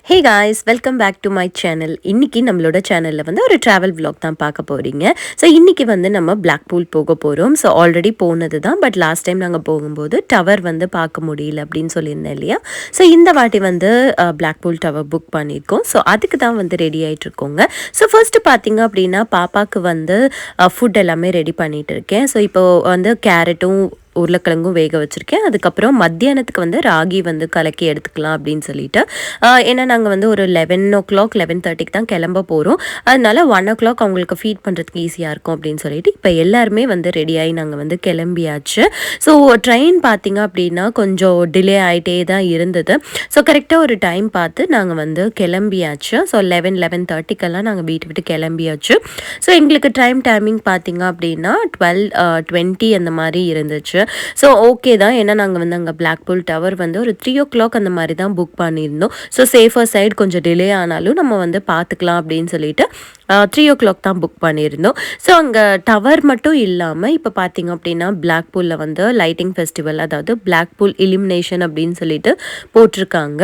Hey guys, welcome back to my channel. இன்னைக்கு நம்மளோட சேனல்ல வந்து ஒரு travel vlog தான் பார்க்க போறீங்க. ஸோ இன்னைக்கு வந்து நம்ம Blackpool போக போறோம். ஸோ ஆல்ரெடி போனது தான், பட் லாஸ்ட் டைம் நாங்கள் போகும்போது டவர் வந்து பார்க்க முடியல அப்படின்னு சொல்லியிருந்தேன் இல்லையா. ஸோ இந்த வாட்டி வந்து Blackpool டவர் புக் பண்ணியிருக்கோம். ஸோ அதுக்கு தான் வந்து ரெடி ஆகிட்டு இருக்கோங்க. ஸோ ஃபர்ஸ்ட் பார்த்தீங்க அப்படின்னா பாப்பாவுக்கு வந்து ஃபுட் எல்லாமே ரெடி பண்ணிட்டு இருக்கேன். ஸோ இப்போ வந்து கேரட்டும் உருளைக்கிழங்கும் வேக வச்சுருக்கேன். அதுக்கப்புறம் மத்தியானத்துக்கு வந்து ராகி வந்து கலக்கி எடுத்துக்கலாம் அப்படின்னு சொல்லிட்டு, ஏன்னா நாங்கள் வந்து ஒரு 11:00 11:30க்கு தான் கிளம்ப போகிறோம். அதனால 1:00 அவங்களுக்கு ஃபீட் பண்ணுறதுக்கு ஈஸியாக இருக்கும் அப்படின்னு சொல்லிட்டு இப்போ எல்லாருமே வந்து ரெடியாகி நாங்கள் வந்து கிளம்பியாச்சு. ஸோ ட்ரெயின் பார்த்திங்க அப்படின்னா கொஞ்சம் டிலே ஆகிட்டே தான் இருந்தது. ஸோ கரெக்டாக ஒரு டைம் பார்த்து நாங்கள் வந்து கிளம்பியாச்சு. ஸோ 11:30க்கெல்லாம் நாங்கள் வீட்டு விட்டு கிளம்பியாச்சு. ஸோ எங்களுக்கு டைமிங் பார்த்திங்க அப்படின்னா 12:20 அந்த மாதிரி இருந்துச்சு. ஸோ ஓகே தான், ஏன்னா நாங்கள் வந்து அங்கே Blackpool டவர் வந்து ஒரு 3:00 அந்த மாதிரி தான் புக் பண்ணியிருந்தோம். ஸோ சேஃபர் சைடு கொஞ்சம் டிலே ஆனாலும் நம்ம வந்து பார்த்துக்கலாம் அப்படின்னு சொல்லிட்டு 3:00 தான் புக் பண்ணியிருந்தோம். ஸோ அங்கே டவர் மட்டும் இல்லாமல் இப்போ பார்த்தீங்க அப்படின்னா Blackpoolல வந்து லைட்டிங் ஃபெஸ்டிவல், அதாவது Blackpool illumination அப்படின்னு சொல்லிட்டு போட்டிருக்காங்க.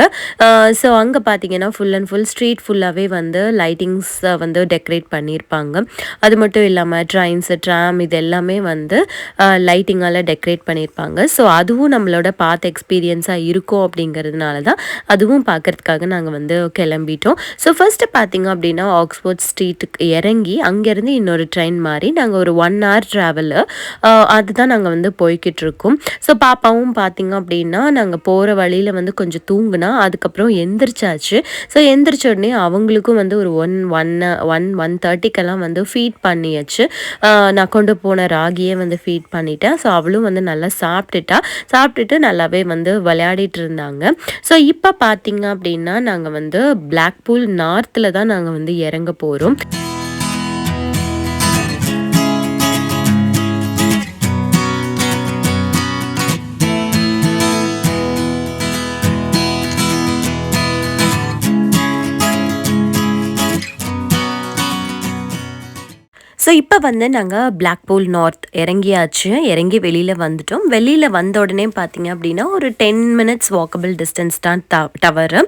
ஸோ அங்கே பார்த்தீங்கன்னா ஃபுல் அண்ட் ஃபுல் ஸ்ட்ரீட் ஃபுல்லாகவே வந்து லைட்டிங்ஸ் வந்து டெக்கரேட் பண்ணியிருப்பாங்க. அது மட்டும் இல்லாமல் ட்ராம் இது எல்லாமே வந்து லைட்டிங்கால் டெக்கரேட் பண்ணியிருப்பாங்க. ஸோ அதுவும் நம்மளோட பார்த்த எக்ஸ்பீரியன்ஸாக இருக்கும் அப்படிங்கிறதுனால தான் அதுவும் பார்க்குறதுக்காக நாங்கள் வந்து கிளம்பிட்டோம். ஸோ ஃபர்ஸ்ட்டு பார்த்தீங்க அப்படின்னா ஆக்ஸ்போர்ட் ஸ்ட்ரீட்டுக்கு இறங்கி அங்கேருந்து இன்னொரு ட்ரெயின் மாதிரி நாங்கள் ஒரு 1 hour ட்ராவலு அதுதான் நாங்கள் வந்து போய்கிட்டு இருக்கோம். ஸோ பாப்பாவும் பார்த்தீங்க அப்படின்னா நாங்கள் போகிற வழியில் வந்து கொஞ்சம் தூங்குனா, அதுக்கப்புறம் எந்திரிச்சாச்சு. ஸோ எந்திரிச்ச உடனே அவங்களுக்கும் வந்து ஒரு 1:30க்கெல்லாம் வந்து ஃபீட் பண்ணியாச்சு. நான் கொண்டு போன ராகியே வந்து ஃபீட் பண்ணிட்டேன். ஸோ அவளும் வந்து நல்லா சாப்பிட்டுட்டு நல்லாவே வந்து விளையாடிட்டு இருந்தாங்க. ஸோ இப்போ பார்த்தீங்க அப்படின்னா நாங்கள் வந்து Blackpool நார்த்தில் தான் நாங்கள் வந்து இறங்க போகிறோம். ஸோ இப்போ வந்து நாங்கள் Blackpool நார்த் இறங்கி வெளியில் வந்துட்டோம். வெளியில் வந்த உடனே பார்த்தீங்க அப்படின்னா ஒரு 10 minutes வாக்கபிள் டிஸ்டன்ஸ் தான் டவரு.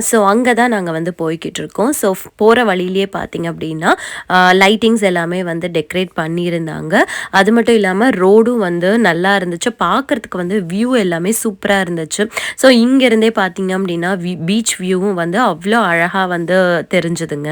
ஸோ அங்கே தான் நாங்கள் வந்து போய்கிட்டு இருக்கோம். ஸோ போகிற வழியிலே பார்த்தீங்க அப்படின்னா லைட்டிங்ஸ் எல்லாமே வந்து டெக்கரேட் பண்ணியிருந்தாங்க. அது மட்டும் இல்லாமல் ரோடும் வந்து நல்லா இருந்துச்சு, பார்க்குறதுக்கு வந்து வியூ எல்லாமே சூப்பராக இருந்துச்சு. ஸோ இங்கேருந்தே பார்த்தீங்க அப்படின்னா பீச் வியூவும் வந்து அவ்வளோ அழகாக வந்து தெரிஞ்சுதுங்க.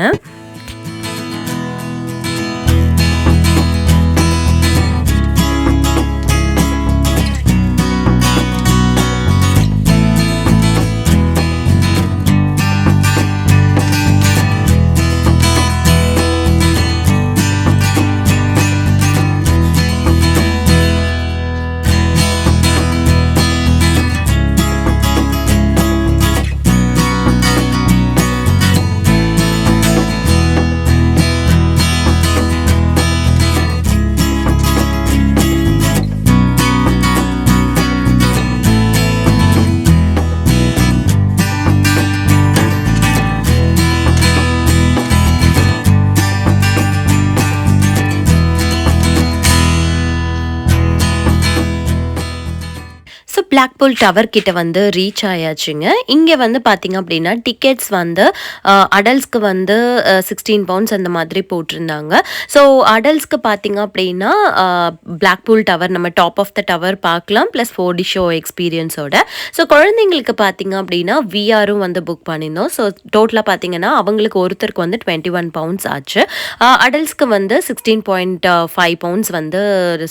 Blackpool டவர் கிட்ட வந்து ரீச் ஆயாச்சுங்க. இங்கே வந்து பார்த்தீங்க அப்படின்னா டிக்கெட்ஸ் வந்து அடல்ட்ஸ்க்கு வந்து 16 pounds அந்த மாதிரி போட்டிருந்தாங்க. ஸோ அடல்ட்ஸ்க்கு பார்த்தீங்க அப்படின்னா Blackpool டவர் நம்ம டாப் ஆஃப் த டவர் பார்க்கலாம், ப்ளஸ் 4D ஷோ எக்ஸ்பீரியன்ஸோட. ஸோ குழந்தைங்களுக்கு பார்த்தீங்க அப்படின்னா விஆரும் வந்து புக் பண்ணியிருந்தோம். ஸோ டோட்டலாக பார்த்தீங்கன்னா அவங்களுக்கு ஒருத்தருக்கு வந்து 21 pounds ஆச்சு. அடல்ட்ஸ்க்கு வந்து 16.5 pounds வந்து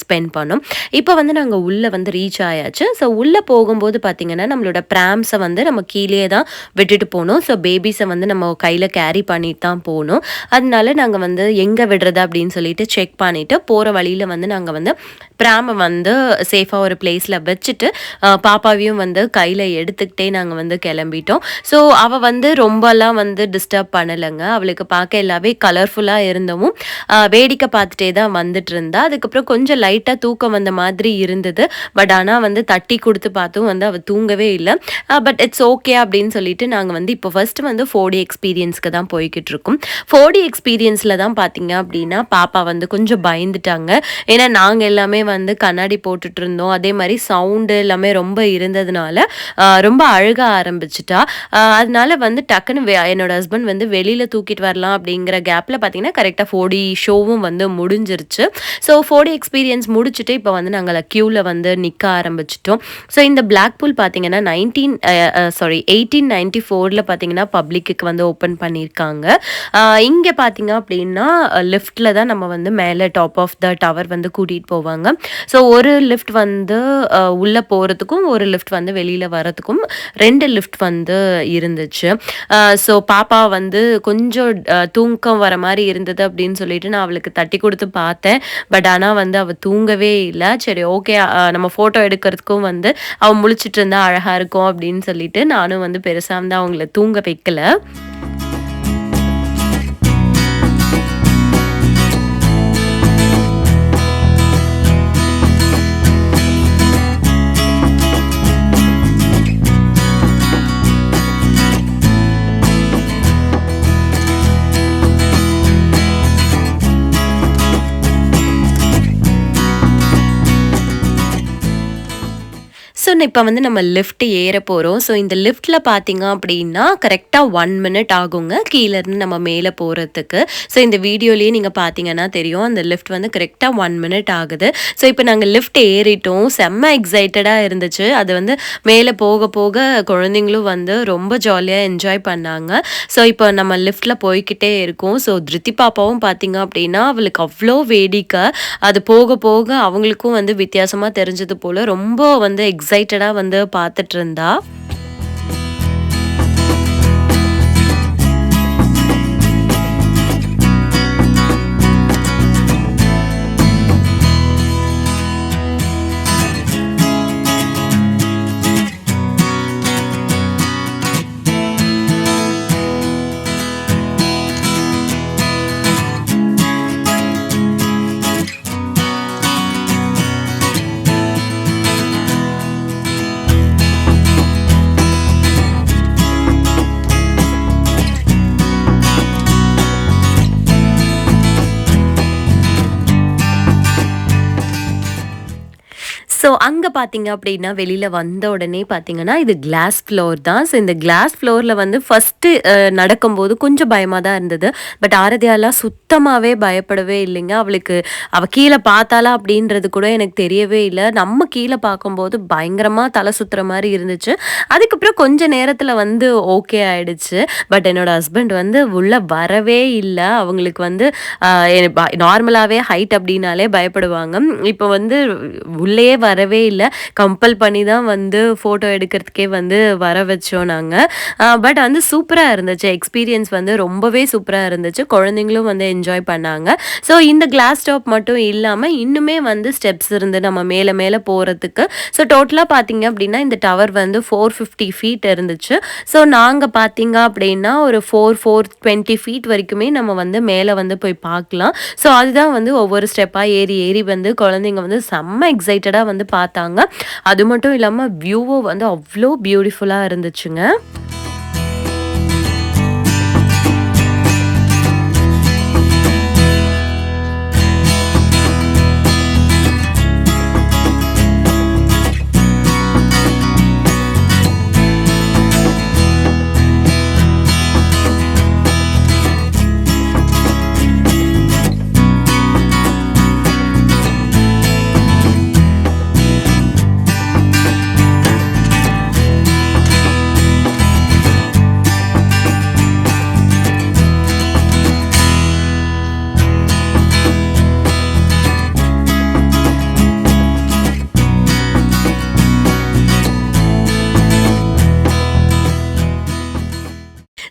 ஸ்பெண்ட் பண்ணோம். இப்போ வந்து நாங்கள் உள்ளே வந்து ரீச் ஆயாச்சு. ஸோ உள்ளே போகும்போது பார்த்தீங்கன்னா நம்மளோட ப்ராம்ஸை வந்து நம்ம கீழே தான் விட்டுட்டு போகணும். ஸோ பேபிஸை வந்து நம்ம கையில் கேரி பண்ணிட்டு தான் போகணும். அதனால நாங்கள் வந்து எங்கே விடுறது அப்படின்னு சொல்லிட்டு செக் பண்ணிவிட்டு போகிற வழியில் வந்து நாங்கள் வந்து ப்ராமை வந்து சேஃபாக ஒரு பிளேஸில் வச்சுட்டு பாப்பாவையும் வந்து கையில் எடுத்துக்கிட்டே நாங்கள் வந்து கிளம்பிட்டோம். ஸோ அவள் வந்து ரொம்பலாம் வந்து டிஸ்டர்ப் பண்ணலைங்க. அவளுக்கு பார்க்க எல்லாமே கலர்ஃபுல்லாக இருந்தவும் வேடிக்கை பார்த்துட்டே தான் வந்துட்டு இருந்தா. அதுக்கப்புறம் கொஞ்சம் லைட்டாக தூக்கம் வந்த மாதிரி இருந்தது. பட் ஆனால் வந்து தட்டி கொடுத்து பார்த்தும் வந்து அவள் தூங்கவே இல்லை. பட் இட்ஸ் ஓகே அப்படின்னு சொல்லிட்டு நாங்கள் வந்து இப்போ ஃபர்ஸ்ட் வந்து 4D எக்ஸ்பீரியன்ஸ்க்கு தான் போய்கிட்டு இருக்கோம். 4D எக்ஸ்பீரியன்ஸில் தான் பார்த்தீங்க அப்படின்னா பாப்பா வந்து கொஞ்சம் பயந்துட்டாங்க. ஏன்னா நாங்கள் எல்லாமே வந்து கண்ணாடி போட்டுட்டு இருந்தோம். அதே மாதிரி சவுண்டு எல்லாமே ரொம்ப இருந்ததுனால ரொம்ப அழுக ஆரம்பிச்சிட்டா. அதனால வந்து டக்குன்னு என்னோட ஹஸ்பண்ட் வந்து வெளியில் தூக்கிட்டு வரலாம் அப்படிங்கிற கேப்பில் பார்த்தீங்கன்னா கரெக்டாக 4D ஷோவும் வந்து முடிஞ்சிருச்சு. ஸோ 4D எக்ஸ்பீரியன்ஸ் முடிச்சுட்டு இப்போ வந்து நாங்கள் க்யூவில் வந்து நிற்க ஆரம்பிச்சிட்டோம். ஸோ இந்த பிளாக்பூல் பார்த்தீங்கன்னா 1894 பார்த்தீங்கன்னா பப்ளிக்கு வந்து ஓப்பன் பண்ணியிருக்காங்க. இங்கே பார்த்தீங்க அப்படின்னா லிஃப்ட்டில் தான் நம்ம வந்து மேலே டாப் ஆஃப் த டவர் வந்து கூட்டிகிட்டு போவாங்க. ஸோ ஒரு லிஃப்ட் வந்து உள்ளே போகிறதுக்கும் ஒரு லிஃப்ட் வந்து வெளியில் வரதுக்கும் 2 லிஃப்ட் வந்து இருந்துச்சு. ஸோ பாப்பா வந்து கொஞ்சம் தூக்கம் வர மாதிரி இருந்தது அப்படின்னு சொல்லிட்டு நான் அவளுக்கு தட்டி கொடுத்து பார்த்தேன். பட் ஆனால் வந்து அவள் தூங்கவே இல்லை. சரி ஓகே நம்ம ஃபோட்டோ எடுக்கிறதுக்கும் வந்து அவள் முழிச்சிட்டு இருந்தா அழகாக இருக்கும் அப்படின்னு சொல்லிட்டு நானும் வந்து பெருசாக வந்து அவங்கள தூங்க வைக்கல. ஸோ இப்போ வந்து நம்ம லிஃப்ட் ஏற போகிறோம். ஸோ இந்த லிஃப்ட்டில் பார்த்தீங்க அப்படின்னா கரெக்டாக 1 மினிட் ஆகுங்க கீழேருந்து நம்ம மேலே போகிறதுக்கு. ஸோ இந்த வீடியோலேயே நீங்கள் பார்த்தீங்கன்னா தெரியும் அந்த லிஃப்ட் வந்து கரெக்டாக 1 மினிட் ஆகுது. ஸோ இப்போ நாங்கள் லிஃப்ட் ஏறிட்டோம். செம்ம எக்ஸைட்டடாக இருந்துச்சு. அது வந்து மேலே போக போக குழந்தைங்களும் வந்து ரொம்ப ஜாலியாக என்ஜாய் பண்ணாங்க. ஸோ இப்போ நம்ம லிஃப்ட்டில் போய்கிட்டே இருக்கோம். ஸோ திருத்தி பாப்பாவும் பார்த்தீங்க அப்படின்னா அவளுக்கு அவ்வளோ வேடிக்கை. அது போக போக அவங்களுக்கும் வந்து வித்தியாசமாக தெரிஞ்சது போல் ரொம்ப வந்து எக்ஸைட்டடாக வந்து பார்த்துட்டு இருந்தா. ஸோ அங்கே பார்த்தீங்க அப்படின்னா வெளியில் வந்த உடனே பார்த்தீங்கன்னா இது கிளாஸ் ஃப்ளோர் தான். ஸோ இந்த கிளாஸ் ஃப்ளோரில் வந்து ஃபஸ்ட்டு நடக்கும்போது கொஞ்சம் பயமாக தான் இருந்தது. பட் ஆரதியாலாம் சுத்தமாகவே பயப்படவே இல்லைங்க. அவள் கீழே பார்த்தாலா அப்படின்றது கூட எனக்கு தெரியவே இல்லை. நம்ம கீழே பார்க்கும்போது பயங்கரமாக தலை சுற்றுற மாதிரி இருந்துச்சு. அதுக்கப்புறம் கொஞ்சம் நேரத்தில் வந்து ஓகே ஆயிடுச்சு. பட் என்னோட ஹஸ்பண்ட் வந்து உள்ளே வரவே இல்லை. அவங்களுக்கு வந்து நார்மலாகவே ஹைட் அப்படின்னாலே பயப்படுவாங்க. இப்போ வந்து உள்ளே வரவே இல்லை. கம்பல் பண்ணி தான் வந்து ஃபோட்டோ எடுக்கிறதுக்கே வந்து வர வச்சோம் நாங்கள். பட் வந்து சூப்பராக இருந்துச்சு. எக்ஸ்பீரியன்ஸ் வந்து ரொம்பவே சூப்பராக இருந்துச்சு. குழந்தைங்களும் வந்து என்ஜாய் பண்ணாங்க. ஸோ இந்த கிளாஸ் டாப் மட்டும் இல்லாமல் இன்னுமே வந்து ஸ்டெப்ஸ் இருந்து நம்ம மேலே மேலே போகிறதுக்கு. ஸோ டோட்டலாக பார்த்தீங்க அப்படின்னா இந்த டவர் வந்து 450 ஃபீட் இருந்துச்சு. ஸோ நாங்கள் பார்த்தீங்க அப்படின்னா ஒரு 420 ஃபீட் வரைக்குமே நம்ம வந்து மேலே வந்து போய் பார்க்கலாம். ஸோ அதுதான் வந்து ஒவ்வொரு ஸ்டெப்பாக ஏறி ஏறி வந்து குழந்தைங்க வந்து செம்ம எக்ஸைட்டடாக வந்து பார்த்தாங்க. அது மட்டும் இல்லாமல் வியூவும் வந்து அவ்வளோ பியூட்டிஃபுல்லாக இருந்துச்சுங்க.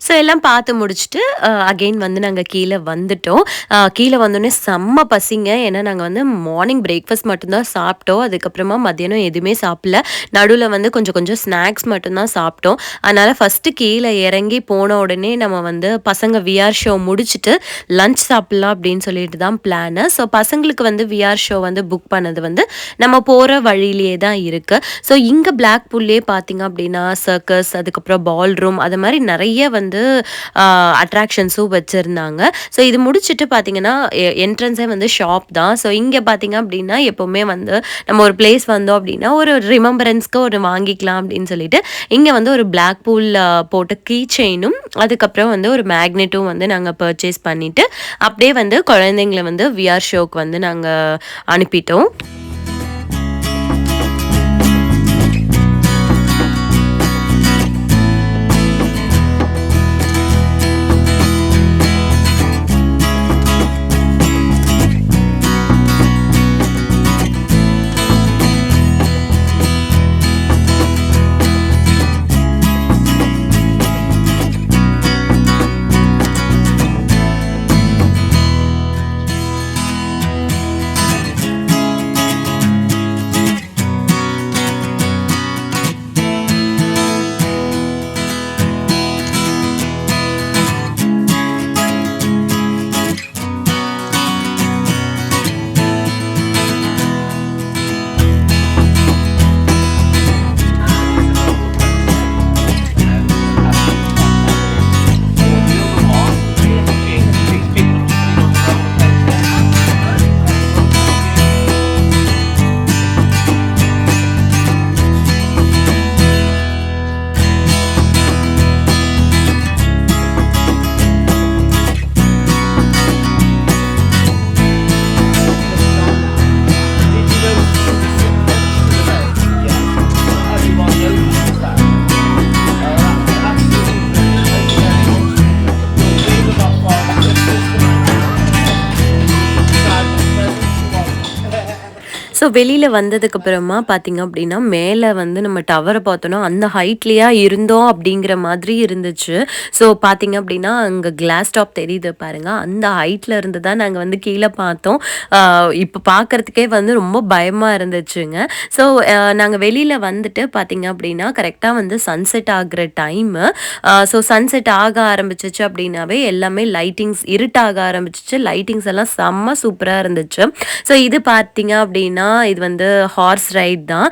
ஸோ எல்லாம் பார்த்து முடிச்சுட்டு அகெயின் வந்து நாங்கள் கீழே வந்துட்டோம். கீழே வந்தோடனே செம்ம பசிங்க. ஏன்னா நாங்கள் வந்து மார்னிங் பிரேக்ஃபாஸ்ட் மட்டும்தான் சாப்பிட்டோம். அதுக்கப்புறமா மத்தியானம் எதுவுமே சாப்பிடல. நடுவில் வந்து கொஞ்சம் கொஞ்சம் ஸ்நாக்ஸ் மட்டும்தான் சாப்பிட்டோம். அதனால் ஃபஸ்ட்டு கீழே இறங்கி போன உடனே நம்ம வந்து பசங்க விஆர் ஷோ முடிச்சுட்டு லஞ்ச் சாப்பிட்லாம் அப்படின்னு சொல்லிட்டு தான் பிளானு. ஸோ பசங்களுக்கு வந்து விஆர் ஷோ வந்து புக் பண்ணது வந்து நம்ம போகிற வழியிலேயே தான் இருக்குது. ஸோ இங்கே பிளாக்பூல்லே பார்த்திங்க அப்படின்னா சர்க்கஸ், அதுக்கப்புறம் பால் ரூம், அது மாதிரி நிறைய வந்து அட்ராக்ஷன்ஸும் வச்சுருந்தாங்க. ஸோ இது முடிச்சுட்டு பார்த்திங்கன்னா என்ட்ரன்ஸே வந்து ஷாப் தான். ஸோ இங்கே பார்த்திங்க அப்படின்னா எப்போவுமே வந்து நம்ம ஒரு பிளேஸ் வந்தோம் அப்படின்னா ஒரு ரிமெம்பரன்ஸ்க்கு ஒரு வாங்கிக்கலாம் அப்படின்னு சொல்லிட்டு இங்கே வந்து ஒரு பிளாக்பூல் போட்ட கீ செயினும் அதுக்கப்புறம் வந்து ஒரு மேக்னெட்டும் வந்து நாங்கள் பர்ச்சேஸ் பண்ணிவிட்டு அப்படியே வந்து குழந்தைங்களை வந்து விஆர் ஷோக்கு வந்து நாங்கள் அனுப்பிட்டோம். ஸோ வெளியில் வந்ததுக்கப்புறமா பார்த்திங்க அப்படின்னா மேலே வந்து நம்ம டவரை பார்த்தோன்னா அந்த ஹைட்லேயா இருந்தோம் அப்படிங்கிற மாதிரி இருந்துச்சு. ஸோ பார்த்திங்க அப்படின்னா அங்கே கிளாஸ் டாப் தெரியுது பாருங்கள், அந்த ஹைட்டில் இருந்து தான் நாங்கள் வந்து கீழே பார்த்தோம். இப்போ பார்க்குறதுக்கே வந்து ரொம்ப பயமாக இருந்துச்சுங்க. ஸோ நாங்கள் வெளியில் வந்துட்டு பார்த்திங்க அப்படின்னா கரெக்டாக வந்து சன்செட் ஆகிற டைமு. ஸோ சன்செட் ஆக ஆரம்பிச்சிச்சு அப்படின்னாவே எல்லாமே லைட்டிங்ஸ் இருட்டாக ஆரம்பிச்சிச்சு. லைட்டிங்ஸ் எல்லாம் செம்ம சூப்பராக இருந்துச்சு. ஸோ இது பார்த்திங்க அப்படின்னா இது வந்து ஹார்ஸ் ரைட் தான்.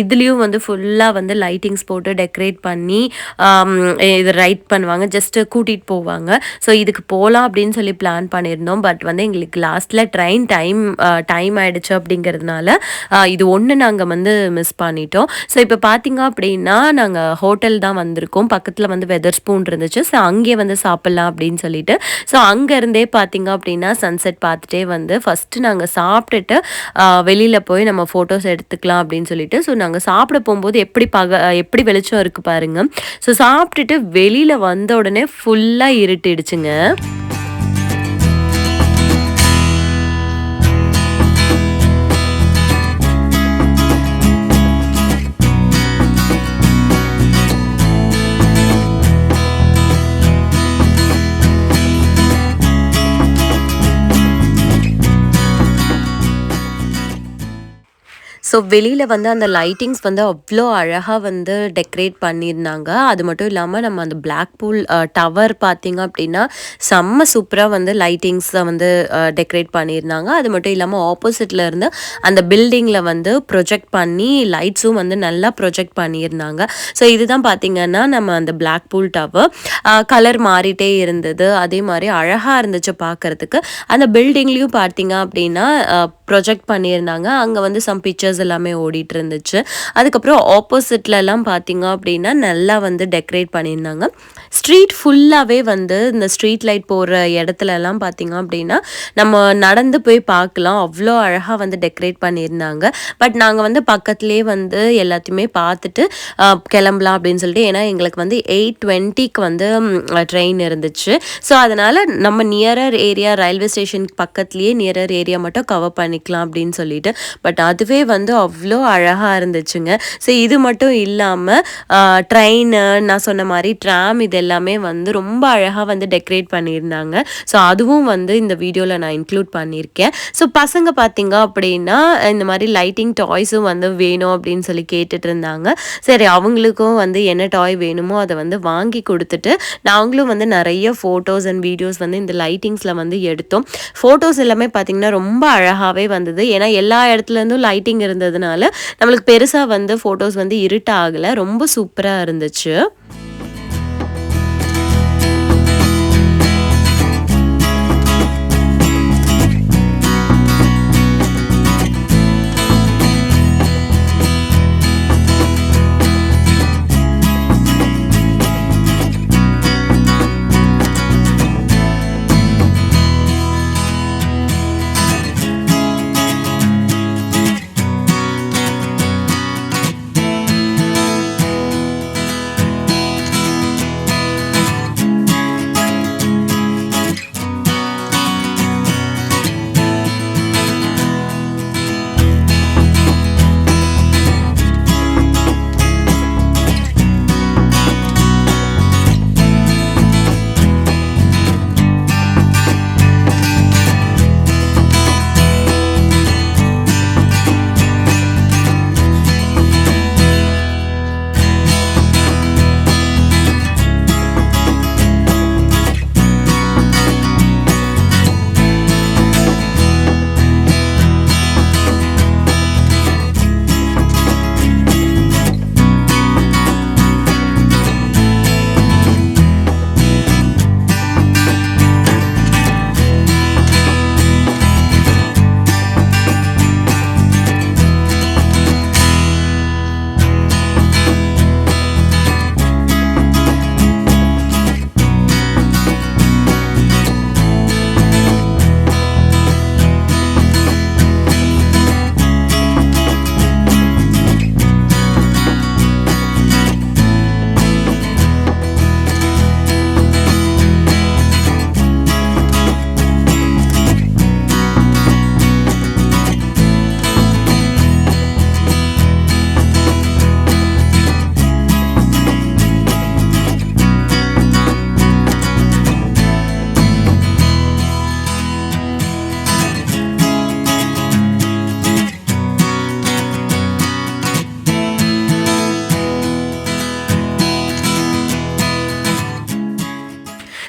இதுலேயும் வந்து ஃபுல்லாக வந்து லைட்டிங்ஸ் போட்டு டெக்கரேட் பண்ணி இது ரைட் பண்ணுவாங்க, ஜஸ்ட்டு கூட்டிகிட்டு போவாங்க. ஸோ இதுக்கு போகலாம் அப்படின்னு சொல்லி பிளான் பண்ணியிருந்தோம். பட் வந்து எங்களுக்கு லாஸ்ட்டில் ட்ரெயின் டைம் ஆகிடுச்சு அப்படிங்கிறதுனால இது ஒன்று நாங்கள் வந்து மிஸ் பண்ணிட்டோம். ஸோ இப்போ பார்த்திங்க அப்படின்னா நாங்கள் ஹோட்டல் தான் வந்திருக்கோம். பக்கத்தில் வந்து வெதர் ஸ்பூன் இருந்துச்சு. ஸோ அங்கேயே வந்து சாப்பிட்லாம் அப்படின்னு சொல்லிட்டு ஸோ அங்கேருந்தே பார்த்திங்க அப்படின்னா சன்செட் பார்த்துட்டே வந்து ஃபஸ்ட்டு நாங்கள் சாப்பிட்டுட்டு வெளியில் போய் நம்ம ஃபோட்டோஸ் எடுத்துக்கலாம் அப்படின்னு சொல்லிட்டு ஸோ நாங்கள் சாப்பிட போகும்போது எப்படி வெளிச்சம் இருக்குது பாருங்கள். ஸோ சாப்பிட்டுட்டு வெளியில் வந்த உடனே ஃபுல்லாக இருட்டிடுச்சுங்க. ஸோ வெளியில் வந்து அந்த லைட்டிங்ஸ் வந்து அவ்வளோ அழகாக வந்து டெக்கரேட் பண்ணியிருந்தாங்க. அது மட்டும் இல்லாமல் நம்ம அந்த பிளாக்பூல் டவர் பார்த்திங்க அப்படின்னா செம்ம சூப்பராக வந்து லைட்டிங்ஸை வந்து டெக்கரேட் பண்ணியிருந்தாங்க. அது மட்டும் இல்லாமல் ஆப்போசிட்டில் இருந்து அந்த பில்டிங்கில் வந்து ப்ரொஜெக்ட் பண்ணி லைட்ஸும் வந்து நல்லா ப்ரொஜெக்ட் பண்ணியிருந்தாங்க. ஸோ இதுதான் பார்த்திங்கன்னா நம்ம அந்த பிளாக்பூல் டவர் கலர் மாறிட்டே இருந்தது. அதே மாதிரி அழகாக இருந்துச்சு பார்க்குறதுக்கு. அந்த பில்டிங்லேயும் பார்த்திங்க அப்படின்னா ப்ரொஜெக்ட் பண்ணியிருந்தாங்க. அங்கே வந்து சம் பிக்சர்ஸ் எல்லாமே ஓடிட்டு இருந்துச்சு. அதுக்கப்புறம் ஆப்போசிட்லலாம் பார்த்திங்க அப்படின்னா நல்லா வந்து டெக்கரேட் பண்ணியிருந்தாங்க. ஸ்ட்ரீட் ஃபுல்லாகவே வந்து இந்த ஸ்ட்ரீட் லைட் போகிற இடத்துலலாம் பார்த்திங்க அப்படின்னா நம்ம நடந்து போய் பார்க்கலாம், அவ்வளோ அழகாக வந்து டெக்கரேட் பண்ணியிருந்தாங்க. பட் நாங்கள் வந்து பக்கத்துலேயே வந்து எல்லாத்தையுமே பார்த்துட்டு கிளம்பலாம் அப்படின்னு சொல்லிட்டு, ஏன்னா எங்களுக்கு வந்து 8:20க்கு வந்து ட்ரெயின் இருந்துச்சு. ஸோ அதனால் நம்ம நியரர் ஏரியா ரயில்வே ஸ்டேஷனுக்கு பக்கத்துலேயே நியரர் ஏரியா மட்டும் கவர் பண்ணிக்கலாம் அப்படின்னு சொல்லிட்டு. பட் அதுவே வந்து அவ்வளோ அழகாக இருந்துச்சுங்க. ஸோ இது மட்டும் இல்லாமல் ட்ரெயின், நான் சொன்ன மாதிரி ட்ராம், இது எல்லாமே வந்து ரொம்ப அழகாக வந்து டெக்கரேட் பண்ணியிருந்தாங்க. ஸோ அதுவும் வந்து இந்த வீடியோவில் நான் இன்க்ளூட் பண்ணியிருக்கேன். ஸோ பசங்க பார்த்தீங்க அப்படின்னா இந்த மாதிரி லைட்டிங் டாய்ஸும் வந்து வேணும் அப்படின்னு சொல்லி கேட்டுட்டு இருந்தாங்க. சரி அவங்களுக்கும் வந்து என்ன டாய் வேணுமோ அதை வந்து வாங்கி கொடுத்துட்டு நாங்களும் வந்து நிறைய ஃபோட்டோஸ் அண்ட் வீடியோஸ் வந்து இந்த லைட்டிங்ஸில் வந்து எடுத்தோம். ஃபோட்டோஸ் எல்லாமே பார்த்திங்கன்னா ரொம்ப அழகாகவே வந்தது. ஏன்னா எல்லா இடத்துலேருந்தும் லைட்டிங் இருந்ததுனால நம்மளுக்கு பெருசாக வந்து ஃபோட்டோஸ் வந்து இருட்டாகலை. ரொம்ப சூப்பராக இருந்துச்சு.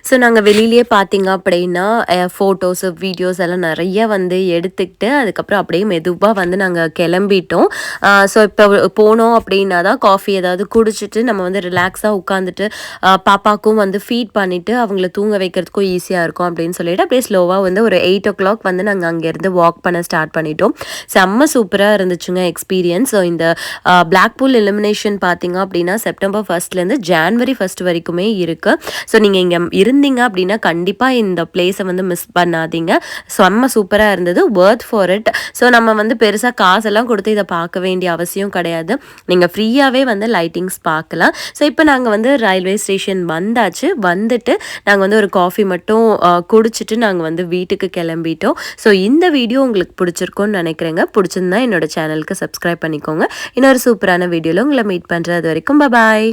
ஸோ நாங்கள் வெளியிலேயே பார்த்தீங்க அப்படின்னா ஃபோட்டோஸு வீடியோஸ் எல்லாம் நிறைய வந்து எடுத்துக்கிட்டு அதுக்கப்புறம் அப்படியே மெதுவாக வந்து நாங்கள் கிளம்பிட்டோம். ஸோ இப்போ போனோம் அப்படின்னா தான் காஃபி ஏதாவது குடிச்சிட்டு நம்ம வந்து ரிலாக்ஸாக உட்காந்துட்டு பாப்பாவுக்கும் வந்து ஃபீட் பண்ணிவிட்டு அவங்கள தூங்க வைக்கிறதுக்கும் ஈஸியாக இருக்கும் அப்படின்னு சொல்லிட்டு அப்படியே ஸ்லோவாக வந்து ஒரு 8 o'clock வந்து நாங்கள் அங்கேருந்து வாக் பண்ண ஸ்டார்ட் பண்ணிட்டோம். செம்ம சூப்பராக இருந்துச்சுங்க எக்ஸ்பீரியன்ஸ். ஸோ இந்த பிளாக்பூல் illumination பார்த்தீங்க அப்படின்னா செப்டம்பர் 1 ஜான்வரி 1 வரைக்குமே இருக்குது. ஸோ நீங்கள் இங்கே இருந்தீங்க அப்படின்னா கண்டிப்பாக இந்த பிளேஸை வந்து மிஸ் பண்ணாதீங்க. செம்ம சூப்பராக இருந்தது. வர்த் ஃபார் இட். ஸோ நம்ம வந்து பெருசாக காசெல்லாம் கொடுத்து இதை பார்க்க வேண்டிய அவசியம் கிடையாது. நீங்கள் ஃப்ரீயாகவே வந்து லைட்டிங்ஸ் பார்க்கலாம். ஸோ இப்போ நாங்கள் வந்து ரயில்வே ஸ்டேஷன் வந்தாச்சு. வந்துட்டு நாங்கள் வந்து ஒரு காஃபி மட்டும் குடிச்சிட்டு நாங்கள் வந்து வீட்டுக்கு கிளம்பிட்டோம். ஸோ இந்த வீடியோ உங்களுக்கு பிடிச்சிருக்கும்னு நினைக்கிறேங்க. பிடிச்சிருந்தா என்னோட சேனலுக்கு சப்ஸ்கிரைப் பண்ணிக்கோங்க. இன்னொரு சூப்பரான வீடியோவில் உங்களை மீட் பண்ணுறது வரைக்கும் பாய்.